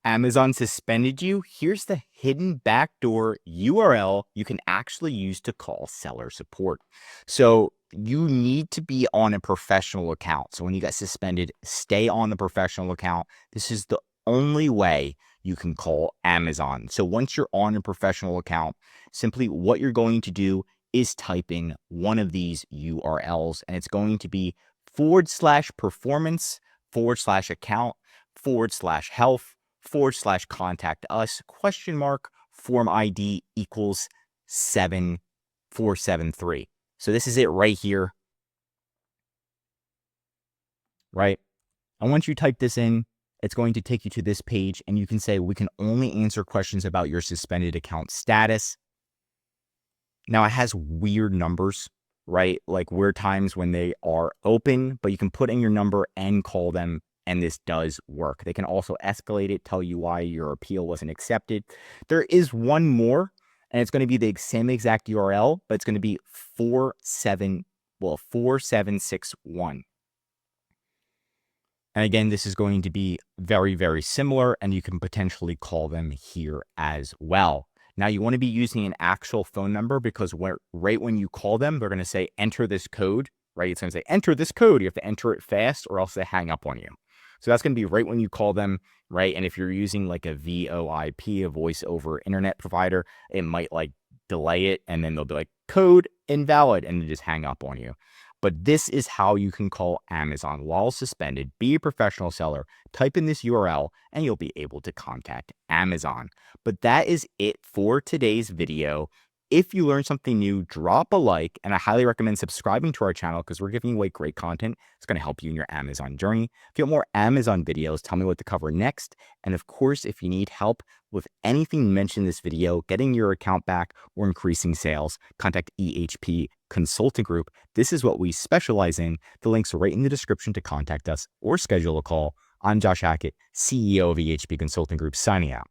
Amazon suspended you. Here's the hidden backdoor URL you can actually use to call seller support. So you need to be on a professional account. So when you get suspended, stay on the professional account. This is the only way you can call Amazon. So once you're on a professional account, simply what you're going to do is type in one of these URLs, and it's going to be /performance/account/health/contact us form ID equals 7473. So this is it right here, right? And once you type this in, it's going to take you to this page, and you can say, we can only answer questions about your suspended account status. Now it has weird numbers, right? Like weird times when they are open, but you can put in your number and call them, and this does work. They can also escalate it, tell you why your appeal wasn't accepted. There is one more, and it's going to be the same exact URL, but it's going to be 4761. And again, this is going to be very, very similar, and you can potentially call them here as well. Now, you want to be using an actual phone number, because right when you call them, they're going to say, enter this code, right? It's going to say, enter this code. You have to enter it fast, or else they hang up on you. So that's going to be right when you call them, right? And if you're using like a VoIP, a voice over internet provider, it might like delay it, and then they'll be like, code invalid, and they just hang up on you. But this is how you can call Amazon while suspended. Be a professional seller, type in this URL, and you'll be able to contact Amazon. But that is it for today's video. If you learned something new, drop a like, and I highly recommend subscribing to our channel because we're giving away great content. It's going to help you in your Amazon journey. If you want more Amazon videos, tell me what to cover next. And of course, if you need help with anything mentioned in this video, getting your account back or increasing sales, contact EHP Consulting Group. This is what we specialize in. The link's right in the description to contact us or schedule a call. I'm Josh Hackett, CEO of EHP Consulting Group, signing out.